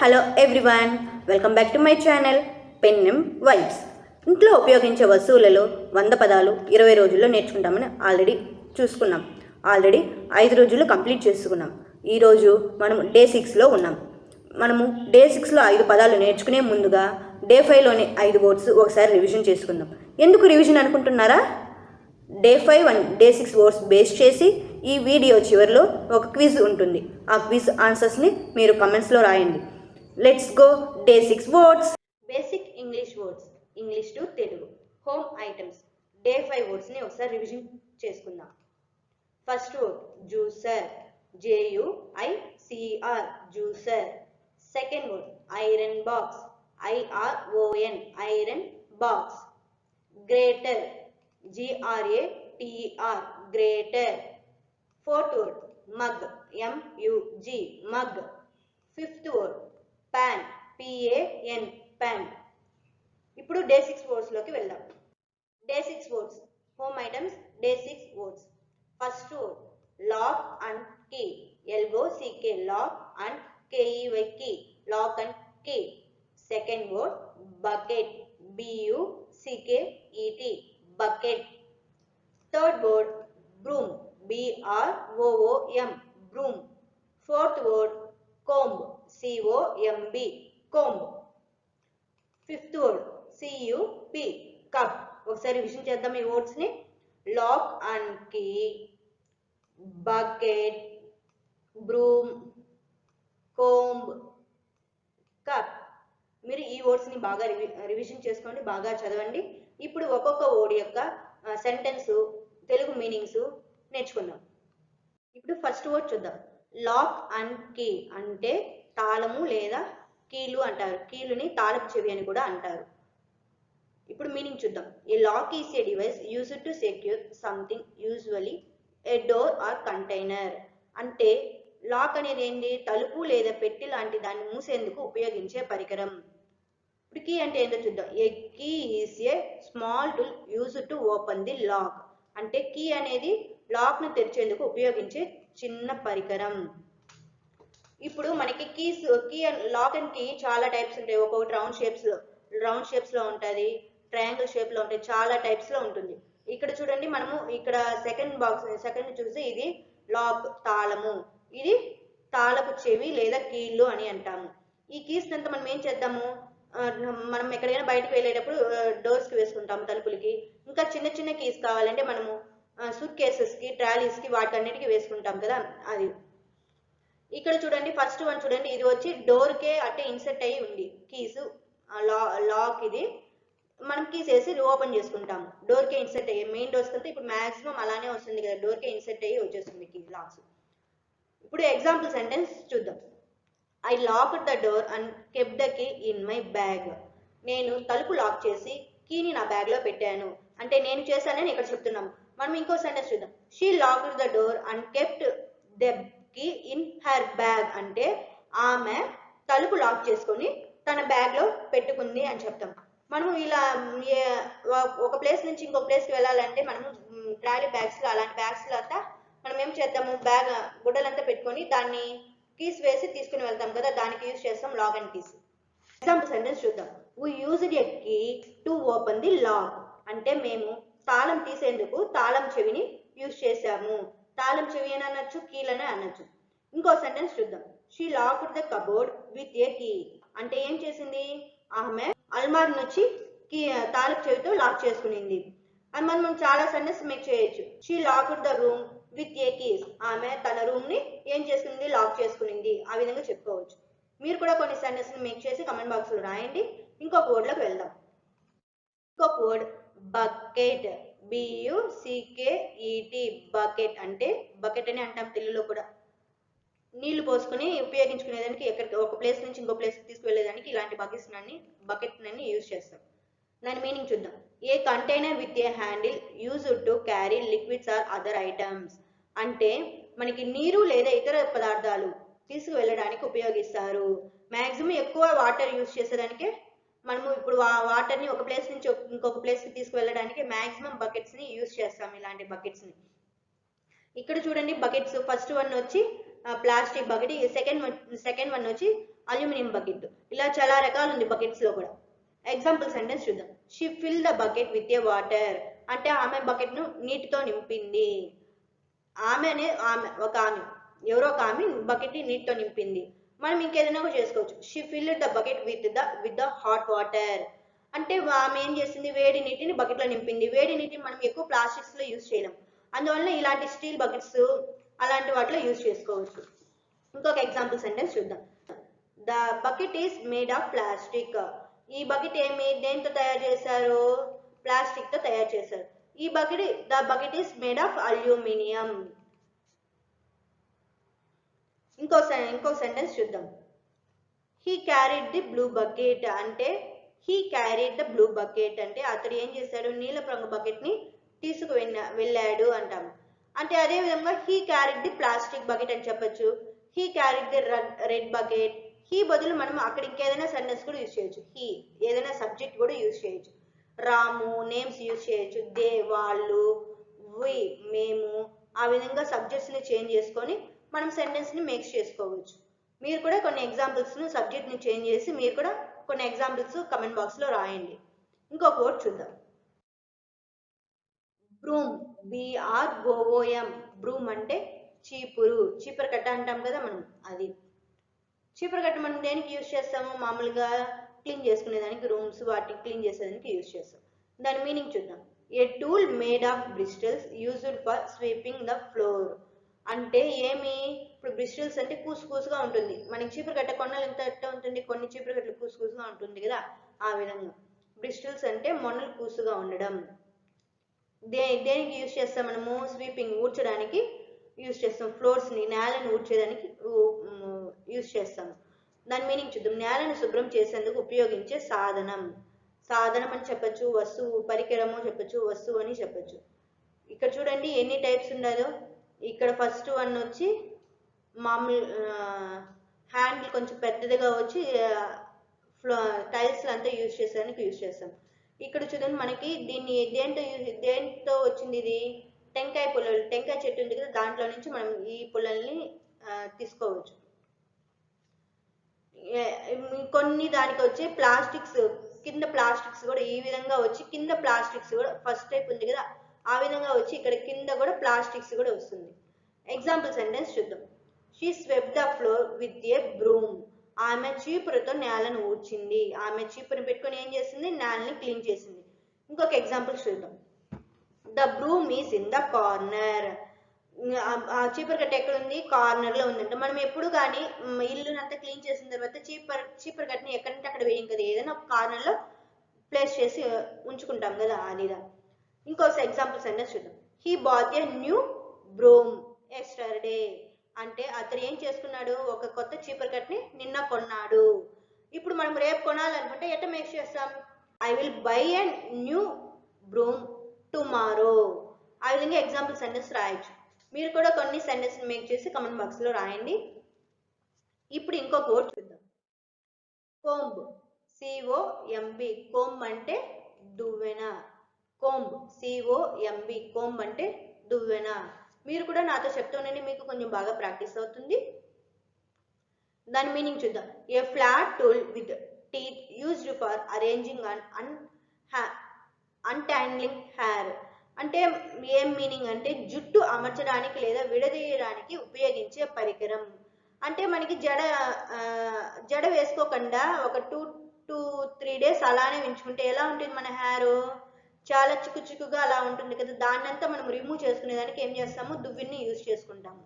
Hello everyone, welcome back to my channel పెన్నెం vibes. ఇంట్లో ఉపయోగించే వస్తువులలో 100 పదాలు 20 రోజుల్లో నేర్చుకుంటామని ఆల్రెడీ 5 రోజుల్లో కంప్లీట్ చేసుకున్నాం. ఈరోజు మనం డే 6లో ఉన్నాం. మనము డే 6లో 5 పదాలు నేర్చుకునే ముందుగా డే 5లోని 5 వర్డ్స్ ఒకసారి రివిజన్ చేసుకుందాం. ఎందుకు రివిజన్ అనుకుంటున్నారా? Day 5 and day 6 words base చేసి ఈ వీడియో చివరిలో ఒక క్విజ్ ఉంటుంది. ఆ క్విజ్ ఆన్సర్స్ని మీరు కమెంట్స్లో రాయండి. Let's go. Day 6 words. Basic English words, English to Telugu. Home items. Day 5 వర్డ్స్ని ఒకసారి రివిజన్ చేసుకుందాం. First word juicer, JUICR, juicer. Second word iron box, IRON, iron box. Grater, GRATER, grater. Fourth word mug, MUG, mug. Fifth word pan, PAN, pan. ఇప్పుడు day 6 వర్డ్స్లోకి వెళ్దాం. Day 6 words, home items. Day 6 words. First word lock and key, LOCK, lock and KEY, key, lock and key. Second word bucket, BUCKET, bucket. Third word broom, BROOM, broom. Fourth word comb, COMB, comb. Fifth word CUP, cup. ఒకసారి revision చేద్దాం ఈ వర్డ్స్ని. Lock and key, bucket, broom, comb, cup. మీరు ఈ వర్డ్స్ని బాగా revision చేసుకోండి, బాగా చదవండి. ఇప్పుడు ఒక్కొక్క వర్డ్ యొక్క సెంటెన్స్ తెలుగు మీనింగ్స్ నేర్చుకుందాం. ఇప్పుడు ఫస్ట్ వర్డ్ చూద్దాం. లాక్ అండ్ కీ అంటే తాళము లేదా కీలు అంటారు. కీలుని తాళపు చెవి అని కూడా అంటారు. ఇప్పుడు మీనింగ్ చూద్దాం. A lock is a device used to secure something, usually a door or container. అంటే లాక్ అనేది ఏంటి? తలుపు లేదా పెట్టి లాంటి దాన్ని మూసేందుకు ఉపయోగించే పరికరం. ఇప్పుడు కీ అంటే ఏంటో చూద్దాం. A key is a small tool used to open the lock. అంటే కీ అనేది లాక్ ను తెరిచేందుకు ఉపయోగించే చిన్న పరికరం. ఇప్పుడు మనకి కీస్, లాక్ అండ్ కీ చాలా టైప్స్ ఉంటాయి. ఒక్కొక్కటి రౌండ్ షేప్స్ లో ఉంటుంది, ట్రయాంగిల్ షేప్ లో ఉంటాయి, చాలా టైప్స్ లో ఉంటుంది. ఇక్కడ చూడండి, మనము ఇక్కడ సెకండ్ చూస్తే ఇది లాక్, తాళము. ఇది తాళపు చెవి లేదా కీళ్ళు అని అంటాము. ఈ కీస్ అంతా మనం ఏం చేద్దాము? మనం ఎక్కడికైనా బయటకు వెళ్ళేటప్పుడు డోర్స్ కి వేసుకుంటాము, తలుపులకి. ఇంకా చిన్న చిన్న కీస్ కావాలంటే మనము సూట్ కేసెస్ కి, ట్రాలీస్ కి, వాటన్నిటికీ వేసుకుంటాం కదా, అది. ఇక్కడ చూడండి, ఫస్ట్ వన్ చూడండి, ఇది వచ్చి డోర్ కే అట్టే ఇన్సెట్ అయ్యి ఉంది కీస్. లాక్ ఇది మనం కీస్ వేసి ఓపెన్ చేసుకుంటాము. డోర్ కే ఇన్సెట్ అయ్యి, మెయిన్ డోర్స్ కంటే ఇప్పుడు మాక్సిమం అలానే వస్తుంది కదా, డోర్ కే ఇన్సెట్ అయ్యి వచ్చేస్తుంది కీ లాక్స్. ఇప్పుడు ఎగ్జాంపుల్ సెంటెన్స్ చూద్దాం. I locked the door and kept the key in my bag. నేను తలుపు లాక్ చేసి కీని నా బ్యాగ్ లో పెట్టాను. అంటే నేను చేశానని ఇక్కడ చెప్తున్నాము. మనం ఇంకో సెంటెన్స్ చూద్దాం. She locked the door and kept the key in her bag. అంటే ఆమె తలుపు లాక్ చేసుకొని తన బ్యాగ్ లో పెట్టుకుంది అని చెప్తాం. మనం ఇలా ఒక ప్లేస్ నుంచి ఇంకో ప్లేస్కి వెళ్ళాలంటే మనము ట్రాలీ బ్యాగ్స్ లో, అలాంటి బ్యాగ్స్ లో అంతా మనం ఏం చేద్దాము? బ్యాగ్ గుడ్డలంతా పెట్టుకొని దాన్ని కీస్ వేసి తీసుకుని వెళ్తాం కదా, దానికి యూజ్ చేస్తాం lock and keys. Example sentence చూద్దాం. We used a key to open the lock. అంటే మేము తాళం తీసేందుకు తాళం చెవిని యూజ్ చేసాము. తాళం చెవి అని అనొచ్చు, కీలని అనొచ్చు. ఇంకో సెంటెన్స్ చూద్దాం. She locked the cupboard with a key. అంటే ఏం చేసింది? ఆమె అల్మార్ నుంచి కీ తాళపు చెవితో లాక్ చేసుకునింది. అని మనం చాలా సెంటెన్స్ మేక్ చేయొచ్చు. She locked the room with a keys. ఆమె తన రూమ్ ని ఏం చేసుకుంది? లాక్ చేసుకునింది. ఆ విధంగా చెప్పుకోవచ్చు. మీరు కూడా కొన్ని సెంటెన్స్ మేక్ చేసి కమెంట్ బాక్స్ లో రాయండి. ఇంకొక వర్డ్ లోకి వెళ్దాం. ఇంకొక వర్డ్ బకెట్, BUCKET, బకెట్. అంటే బకెట్ అని అంటాం తెలుగులో కూడా. నీళ్లు పోసుకుని ఉపయోగించుకునేదానికి, ఎక్కడికి ఒక ప్లేస్ నుంచి ఇంకో ప్లేస్ తీసుకువెళ్ళేదానికి ఇలాంటి బకెట్ నన్ని యూజ్ చేస్తాం. దాని మీనింగ్ చూద్దాం. A container with a handle used to carry liquids or other items. అంటే మనకి నీరు లేదా ఇతర పదార్థాలు తీసుకువెళ్ళడానికి ఉపయోగిస్తారు. మాక్సిమం ఎక్కువ వాటర్ యూజ్ చేసేదానికే మనము ఇప్పుడు వాటర్ని ఒక ప్లేస్ నుంచి ఇంకొక ప్లేస్కి తీసుకువెళ్ళడానికి మాక్సిమం బకెట్స్ని యూజ్ చేస్తాం, ఇలాంటి బకెట్స్ని. ఇక్కడ చూడండి బకెట్స్. ఫస్ట్ వన్ వచ్చి ప్లాస్టిక్ బకెట్, సెకండ్ వన్ వచ్చి అల్యూమినియం బకెట్. ఇలా చాలా రకాలు ఉంది బకెట్స్ లో కూడా. ఎగ్జాంపుల్ సెంటెన్స్ చూద్దాం. She fill the bucket with a water. అంటే ఆమె బకెట్ ను నీటితో నింపింది. ఆమె ఎవరో ఒక ఆమె బకెట్ ని నీటితో నింపింది. మనం ఇంకేదైనా కూడా చేసుకోవచ్చు. She field the bucket with the hot water. అంటే ఆమె ఏం చేస్తుంది, వేడి నీటిని బకెట్ లో నింపింది. వేడి నీటిని మనం ఎక్కువ ప్లాస్టిక్స్ లో యూజ్ చేయలేం, అందువల్ల ఇలాంటి స్టీల్ బకెట్స్ అలాంటి వాటిలో యూజ్ చేసుకోవచ్చు. ఇంకొక ఎగ్జాంపుల్ సెంటెన్స్ చూద్దాం. The bucket is made of plastic. ఈ బకెట్ దేంతో తయారు చేశారు, ప్లాస్టిక్ తో తయారు చేశారు. The bucket is made of aluminium. ఇంకో సెంటెన్స్ చూద్దాం. He carried the blue bucket. అంటే he carried the blue bucket అంటే అతడు ఏం చేశాడు, నీలపు రంగు బకెట్ ని వెళ్ళాడు అంటాము. అంటే అదే విధంగా he carried the plastic bucket అని చెప్పొచ్చు. He carried the red bucket. He బదులు మనం అక్కడ ఇంకేదైనా సెంటెన్స్ కూడా యూజ్ చేయొచ్చు. హీ ఏదైనా సబ్జెక్ట్ కూడా యూజ్ చేయొచ్చు. రాము నేమ్స్ యూజ్ చేయొచ్చు. దే వాళ్ళు, వి మేము, ఆ విధంగా సబ్జెక్ట్స్ ని చేంజ్ చేసుకొని మనం సెంటెన్స్ ని మేక్ చేసుకోవచ్చు. మీరు కూడా కొన్ని ఎగ్జాంపుల్స్ ను సబ్జెక్ట్ ని చేంజ్ చేసి మీరు కూడా కొన్ని ఎగ్జాంపుల్స్ కమెంట్ బాక్స్ లో రాయండి. ఇంకొక వర్డ్ చూద్దాం. Broom, BROOM. బ్రూమ్ అంటే చీపురు కట్ట అంటాం కదా మనం, అది. చీపురు కట్ట మనం దేనికి యూజ్ చేస్తాము, మామూలుగా క్లీన్ చేసుకునేదానికి, రూమ్స్ వాటికి క్లీన్ చేసేదానికి యూజ్ చేస్తాం. దాని మీనింగ్ చూద్దాం. A tool made of bristles used for sweeping the floor. అంటే ఇప్పుడు బ్రిస్టల్స్ అంటే కూసుగా ఉంటుంది. మనకి చీపురు కట్ట కొన్నలు ఎంత ఉంటుంది, కొన్ని చీపురు కట్టలు కూసుగా ఉంటుంది కదా, ఆ విధంగా బ్రిస్టల్స్ అంటే మొన్నలు కూసుగా ఉండడం. దేనికి యూజ్ చేస్తాం మనము, స్వీపింగ్ ఊడ్చడానికి యూజ్ చేస్తాం. ఫ్లోర్స్ ని, నేలను ఊడ్చేదానికి యూజ్ చేస్తాం. దాని మీనింగ్ చూద్దాం. నేలను శుభ్రం చేసేందుకు ఉపయోగించే సాధనం అని చెప్పొచ్చు, వస్తువు, పరికరము చెప్పొచ్చు, వస్తువు అని చెప్పొచ్చు. ఇక్కడ చూడండి ఎన్ని టైప్స్ ఉండదో. ఇక్కడ ఫస్ట్ వన్ వచ్చి మామూలు హ్యాండిల్ కొంచెం పెద్దదిగా వచ్చి టైల్స్ అంతా యూజ్ చేసేదానికి యూజ్ చేస్తాం. ఇక్కడ చూడండి మనకి దీన్ని దేంతో వచ్చింది, ఇది టెంకాయ చెట్టు ఉంది కదా, దాంట్లో నుంచి మనం ఈ పుల్లల్ని తీసుకోవచ్చు. కొన్ని దానికి వచ్చి ప్లాస్టిక్స్, కింద ప్లాస్టిక్స్ కూడా ఈ విధంగా వచ్చి, కింద ప్లాస్టిక్స్ కూడా ఫస్ట్ టైప్ ఉంది కదా, ఆ విధంగా వచ్చి ఇక్కడ కింద కూడా ప్లాస్టిక్స్ కూడా వస్తుంది. ఎగ్జాంపుల్ సెంటెన్స్ చూద్దాం. She swept the floor with a broom. ఆమె చీపురుతో నేలను ఊడ్చింది. ఆమె చీపురుని పెట్టుకొని ఏం చేసింది, నేలని క్లీన్ చేసింది. ఇంకొక ఎగ్జాంపుల్ చూద్దాం. The broom is in the corner. ఆ చీపురు కట్ట ఎక్కడ ఉంది, కార్నర్ లో ఉందంట. మనం ఎప్పుడు కానీ ఇల్లునంతా క్లీన్ చేసిన తర్వాత చీపురు కట్టని ఎక్కడంటే అక్కడ వేయం కదా, ఏదైనా ఒక కార్నర్ లో ప్లేస్ చేసి ఉంచుకుంటాం కదా, అదిదా. ఇంకో ఎగ్జాంపుల్ సెంటెన్స్ చూద్దాం. He bought a new broom yesterday. అంటే అతను ఏం చేసుకున్నాడు, ఒక కొత్త చీపురు కట్టని నిన్న కొన్నాడు. ఇప్పుడు మనం రేపు కొనాలనుకుంటే ఎట్లా మేక్ చేస్తాం, I will buy a new broom tomorrow. ఆ విధంగా ఎగ్జాంపుల్ సెంటెన్స్ రాయొచ్చు. మీరు కూడా కొన్ని సెంటెన్స్ మేక్ చేసి కమెంట్ బాక్స్ లో రాయండి. ఇప్పుడు ఇంకొక వర్డ్ చూద్దాం. Comb, COMB. కోంబ్ అంటే దువ్వెన. Comb, COMB. కోంబ్ అంటే దువ్వెన. మీరు కూడా నాతో చెప్తుండండి, మీకు కొంచెం బాగా ప్రాక్టీస్ అవుతుంది. దాని మీనింగ్ చూద్దాం. A flat tool with teeth used for arranging and untangling hair. అంటే ఏం మీనింగ్ అంటే జుట్టు అమర్చడానికి లేదా విడదీయడానికి ఉపయోగించే పరికరం. అంటే మనకి జడ వేసుకోకుండా ఒక 2 to 3 days అలానే ఉంచుకుంటే ఎలా ఉంటుంది మన హెయిర్, చాలా చిక్కుగా అలా ఉంటుంది కదా, దాన్నంతా మనం రిమూవ్ చేసుకునేదానికి ఏం చేస్తాము, దువ్విని యూజ్ చేసుకుంటాము.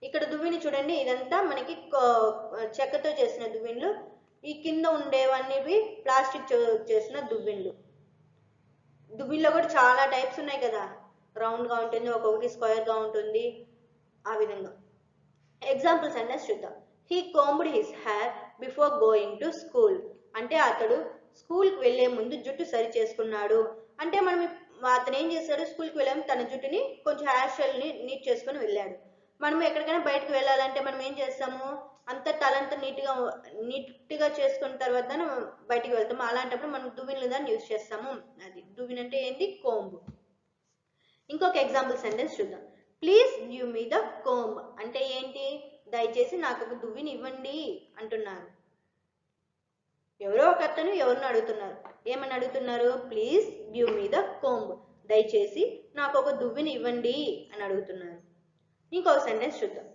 ఇక్కడ దువ్విని చూడండి, ఇదంతా మనకి చెక్కతో చేసిన దువ్విన్లు. ఈ కింద ఉండేవన్నీ ప్లాస్టిక్ చేసిన దువ్విన్లు. దువ్విన్లో కూడా చాలా టైప్స్ ఉన్నాయి కదా, రౌండ్ గా ఉంటుంది, ఒక్కొక్కటి స్క్వేర్ గా ఉంటుంది, ఆ విధంగా. ఎగ్జాంపుల్ సెంటెన్స్ చూద్దాం. He combed his hair before going to school. అంటే అతడు స్కూల్కి వెళ్లే ముందు జుట్టు సరి చేసుకున్నాడు. అంటే అతను ఏం చేశాడు, స్కూల్కి వెళ్ళాము, తన జుట్టుని కొంచెం హెయిర్ స్టైల్ ని నీట్ చేసుకుని వెళ్ళాడు. మనం ఎక్కడికైనా బయటకు వెళ్ళాలంటే మనం ఏం చేస్తాము, అంత తలంతా నీట్గా చేసుకున్న తర్వాత బయటికి వెళ్తాము. అలాంటప్పుడు మనం దువ్విన్లు దాన్ని యూజ్ చేస్తాము. అది దువ్విన్ అంటే ఏంటి, కోంబ్. ఇంకొక ఎగ్జాంపుల్ సెంటెన్స్ చూద్దాం. Please give me the comb. అంటే ఏంటి, దయచేసి నాకు ఒక దువ్విని ఇవ్వండి అంటున్నారు. ఎవరో ఒక అతను ఎవరిని అడుగుతున్నారు. ఏమని అడుగుతున్నారు? Please give me the comb. దయచేసి నాకు ఒక దువ్విని ఇవ్వండి అని అడుగుతున్నారు. ఇంకో సెంటెన్స్ చూద్దాం.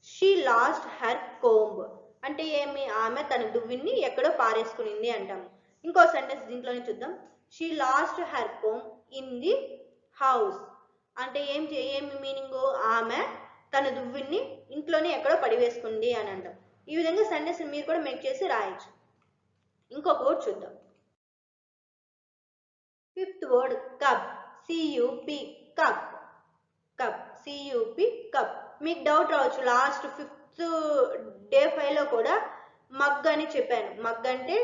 షీ లాస్ట్ హర్ కోంబ్ అంటే ఏమి? ఆమె తన దువ్విని ఎక్కడో పారేసుకునింది అంటాము. ఇంకో సెంటెన్స్ దీంట్లోనే చూద్దాం. She lost her comb in the house అంటే ఏమి మీనింగ్? ఆమె తన దువ్విని ఇంట్లోనే ఎక్కడో పడివేసుకుంది అని అంటాం. ఈ విధంగా సెంటెన్స్ మీరు కూడా మేక్ చేసి రాయొచ్చు. ఇంకొక వర్డ్ చూద్దాం. Fifth word cup. C U P cup. Cup C U P cup. మీకు డౌట్ రావచ్చు, లాస్ట్ 5th డే 5లో కూడా మగ్ అని చెప్పాను. మగ్ అంటే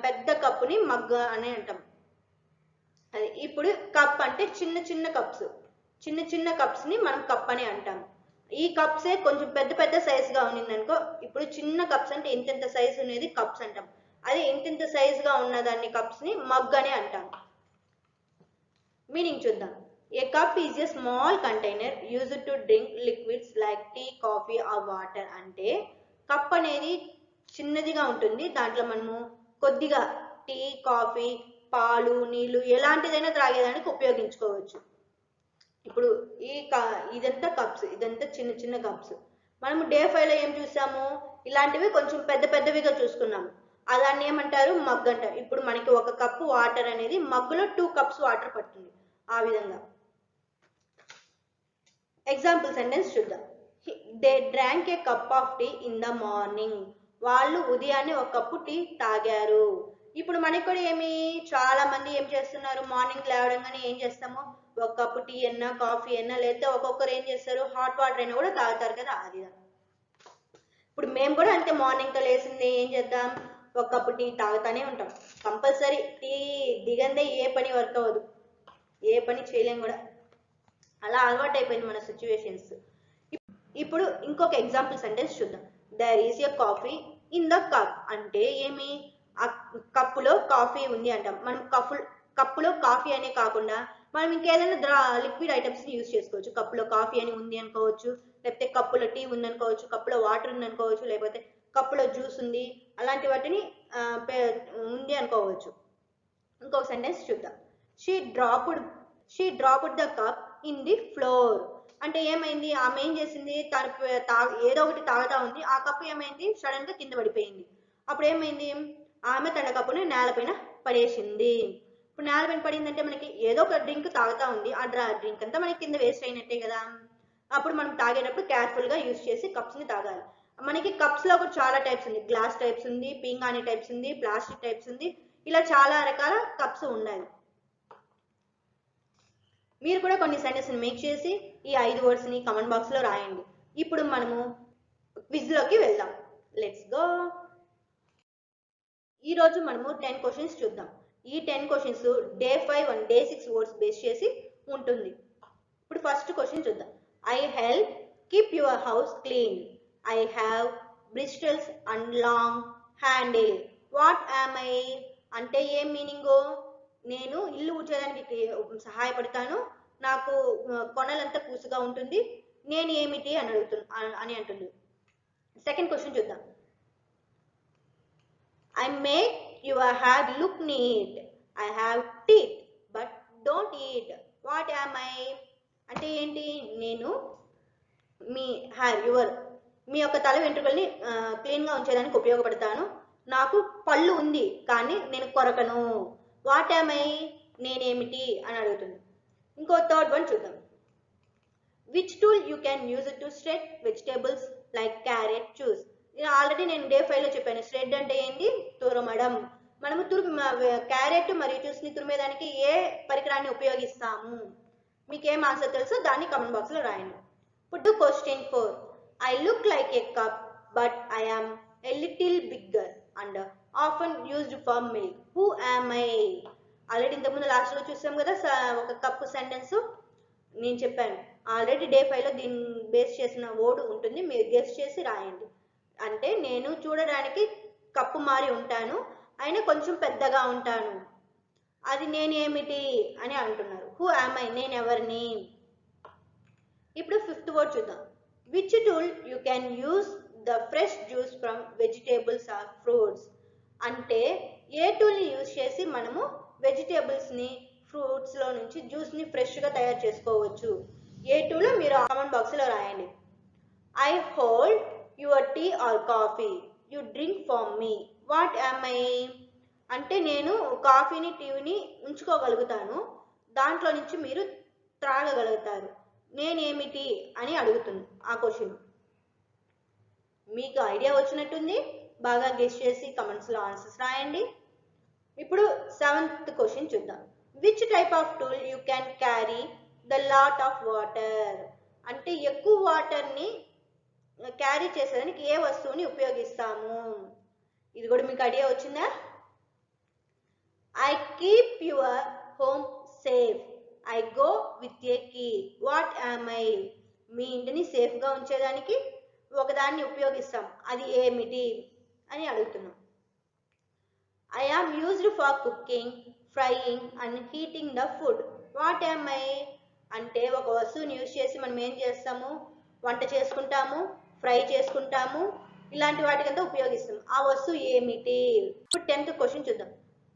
పెద్ద కప్పుని మగ్ అని అంటాం. అది ఇప్పుడు కప్ అంటే చిన్న చిన్న కప్స్. చిన్న చిన్న కప్స్ ని మనం కప్ అని అంటాం. ఈ కప్సే కొంచెం పెద్ద పెద్ద సైజుగా ఉన్నదనుకో, ఇప్పుడు చిన్న కప్స్ అంటే ఇంత సైజు అనేది కప్స్ అంటాం. అదే ఇంత సైజుగా ఉన్నదాన్ని కప్స్ ని మగ్ అని అంటాం. మీనింగ్ చూద్దాం. A cup is a small container used to drink liquids like tea, coffee or water. అంటే కప్ అనేది చిన్నదిగా ఉంటుంది. దాంట్లో మనము కొద్దిగా టీ, కాఫీ, పాలు, నీళ్లు ఎలాంటిదైనా త్రాగేదానికి ఉపయోగించుకోవచ్చు. ఇప్పుడు ఇదంతా కప్స్, ఇదంతా చిన్న చిన్న కప్స్. మనము డే 5లో ఏం చూసాము? ఇలాంటివి కొంచెం పెద్ద పెద్దవిగా చూసుకున్నాము. దాన్ని ఏమంటారు? మగ్ అంటారు. ఇప్పుడు మనకి ఒక కప్పు వాటర్ అనేది మగ్గులో 2 కప్స్ వాటర్ పడుతుంది. ఆ విధంగా ఎగ్జాంపుల్ సెంటెన్స్ చూద్దాం. They drank a cup of tea in the morning. వాళ్ళు ఉదయాన్నే ఒక కప్పు టీ తాగారు. ఇప్పుడు మనకి కూడా చాలా మంది ఏం చేస్తున్నారు? మార్నింగ్ లేవడంగానే ఏం చేస్తాము? ఒక కప్పు టీ అయినా కాఫీ అయినా లేదా ఒక్కొక్కరు ఏం చేస్తారు? హాట్ వాటర్ అయినా కూడా తాగుతారు కదా. అది ఇప్పుడు మేము కూడా అంతే. మార్నింగ్తో లేచింది ఏం చేద్దాం? ఒక కప్పు టీ తాగుతానే ఉంటాం. కంపల్సరీ టీ దిగందే ఏ పని వర్క్ అవ్వదు, ఏ పని చేయలేం కూడా. అలా అలవాటు అయిపోయింది మన సిచ్యువేషన్స్. ఇప్పుడు ఇంకొక ఎగ్జాంపుల్ సెంటెన్స్ చూద్దాం. There is a coffee in the cup. అంటే ఏమి? ఆ కప్పులో కాఫీ ఉంది అంటాం. మనం కప్పులో కాఫీ అనే కాకుండా మనం ఇంకేదైనా లిక్విడ్ ఐటమ్స్ యూజ్ చేసుకోవచ్చు. కప్పులో కాఫీ అని ఉంది అనుకోవచ్చు, లేకపోతే కప్పులో టీ ఉంది అనుకోవచ్చు, కప్పులో వాటర్ ఉంది అనుకోవచ్చు, లేకపోతే కప్పులో జ్యూస్ ఉంది, అలాంటి వాటిని ఉంది అనుకోవచ్చు. ఇంకొక సెంటెన్స్ చూద్దాం. She dropped the cup in the floor. అంటే ఏమైంది? ఆమె ఏం చేసింది? తను ఏదో ఒకటి తాగుతా ఉంది. ఆ కప్పు ఏమైంది? సడన్ గా కింద పడిపోయింది. అప్పుడు ఏమైంది? ఆమె తన కప్పుని నేలపైన పడేసింది. ఇప్పుడు నేలపైన పడిందంటే మనకి ఏదో ఒక డ్రింక్ తాగుతా ఉంది. ఆ డ్రింక్ అంతా మనకి కింద వేస్ట్ అయినట్టే కదా. అప్పుడు మనం తాగేటప్పుడు కేర్ఫుల్ గా యూజ్ చేసి కప్స్ ని తాగాలి. మనకి కప్స్ లో కూడా చాలా టైప్స్ ఉంది. గ్లాస్ టైప్స్ ఉంది, పింగాణి టైప్స్ ఉంది, ప్లాస్టిక్ టైప్స్ ఉంది. ఇలా చాలా రకాల కప్స్ ఉన్నాయి. మీరు కూడా కొన్ని సెంటెన్స్ని మేక్ చేసి ఈ 5 వర్డ్స్ని కామెంట్ బాక్స్లో రాయండి. ఇప్పుడు మనము క్విజ్లోకి వెళ్దాం. Let's go. ఈరోజు మనము 10 క్వశ్చన్స్ చూద్దాం. ఈ 10 questions day 5 and day 6 words base చేసి ఉంటుంది. ఇప్పుడు ఫస్ట్ క్వశ్చన్ చూద్దాం. I help keep your house clean. I have bristles and long handle. What am I? అంటే ఏం మీనింగు? నేను ఇల్లు ఊడ్చేదానికి సహాయపడతాను, నాకు కొనలంతా పూసుగా ఉంటుంది, నేను ఏమిటి అని అంటుంది. సెకండ్ క్వశ్చన్ చూద్దాం. I make your hair look neat. I have teeth but don't eat. What am I? అంటే ఏంటి? నేను మీ యొక్క తల వెంట్రుకల్ని క్లీన్గా ఉంచేదానికి ఉపయోగపడతాను, నాకు పళ్ళు ఉంది కానీ నేను కొరకను. What am I? నేనేమిటి అని అడుగుతుంది. ఇంకో థర్డ్ వన్ చూద్దాం. Which tool you can use to shred vegetables like carrot, choose. Already నేను డే 5లో చెప్పాను. ష్రెడ్ అంటే ఏంటి? తురమడం. మనము క్యారెట్ మరియు చూస్ని తురిమేదానికి ఏ పరికరాన్ని ఉపయోగిస్తాము? మీకు ఏం ఆన్సర్ తెలుసో దాన్ని కామెంట్ బాక్స్లో రాయండి. ఇప్పుడు question 4. I look like a cup but I am a little bigger and often used for milk. Who am I? Already ఇంతకుముందు లాస్ట్లో చూసాం కదా ఒక కప్పు సెంటెన్స్. నేను చెప్పాను ఆల్రెడీ డే 5లో దీన్ని బేస్ చేసిన వర్డ్ ఉంటుంది, మీరు గెస్ చేసి రాయండి. అంటే నేను చూడడానికి కప్పు మారి ఉంటాను, అయినా కొంచెం పెద్దగా ఉంటాను, అది నేనేమిటి అని అంటున్నారు. Who am I? నేను ఎవరిని? ఇప్పుడు ఫిఫ్త్ వర్డ్ చూద్దాం. Which tool you can use the fresh juice from vegetables or fruits? అంటే ఏ టూల్ని యూజ్ చేసి మనము వెజిటేబుల్స్ని ఫ్రూట్స్లో నుంచి జ్యూస్ని ఫ్రెష్గా తయారు చేసుకోవచ్చు? ఏ టూలో మీరు కామెంట్ బాక్స్లో రాయండి. I hold your tea or coffee, you drink from me, what am I? అంటే నేను కాఫీని టీని ఉంచుకోగలుగుతాను, దాంట్లో నుంచి మీరు త్రాగగలుగుతారు, నేనేమిటి అని అడుగుతున్నాను ఆ క్వశ్చన్. మీకు ఐడియా వచ్చినట్టుంది, బాగా గెస్ చేసి కమెంట్స్లో ఆన్సర్స్ రాయండి. ఇప్పుడు 7th క్వశ్చన్ చూద్దాం. Which type of tool you can carry the lot of water? అంటే ఎక్కువ వాటర్ని క్యారీ చేసేదానికి ఏ వస్తువుని ఉపయోగిస్తాము? ఇది కూడా మీకు ఐడియా వచ్చిందా? I keep your home safe, I go with a key, what am I? మీ ఇంటిని సేఫ్గా ఉంచేదానికి ఒకదాన్ని ఉపయోగిస్తాం, అది ఏమిటి అని అడుగుతున్నాం. I am used for cooking, frying and heating the food, what am I? అంటే ఒక వస్తువుని యూజ్ చేసి మనం ఏం చేస్తాము, వంట చేసుకుంటాము, ఫ్రై చేసుకుంటాము, ఇలాంటి వాటికంతా ఉపయోగిస్తాం, ఆ వస్తువు ఏమిటి? ఇప్పుడు 10th క్వశ్చన్ చూద్దాం.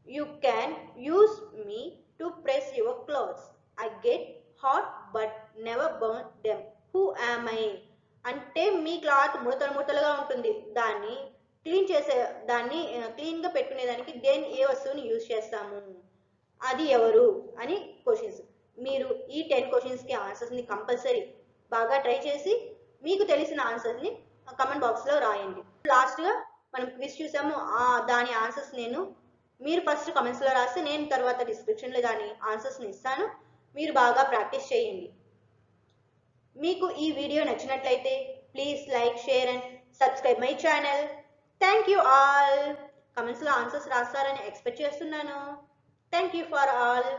You can use me to press your clothes, I get hot but never burn them, who am I? అంటే మీ క్లాత్ ముడతలు ముడతలుగా ఉంటుంది, దాన్ని క్లీన్గా పెట్టుకునేదానికి ఏ వస్తువుని యూజ్ చేస్తాము, అది ఎవరు అని క్వశ్చన్స్. మీరు ఈ 10 క్వశ్చన్స్కి ఆన్సర్స్ని కంపల్సరీ బాగా ట్రై చేసి మీకు తెలిసిన ఆన్సర్స్ని కమెంట్ బాక్స్లో రాయండి. లాస్ట్గా మనం క్విజ్ చూసాము, దాని ఆన్సర్స్ మీరు ఫస్ట్ కమెంట్స్లో రాస్తే నేను తర్వాత డిస్క్రిప్షన్లో దాని ఆన్సర్స్ని ఇస్తాను, మీరు బాగా ప్రాక్టీస్ చేయండి. మీకు ఈ వీడియో నచ్చినట్లయితే please like, share and subscribe my channel. Thank you all. కమెంట్స్లో ఆన్సర్స్ రాస్తారని ఎక్స్పెక్ట్ చేస్తున్నాను. Thank you for all.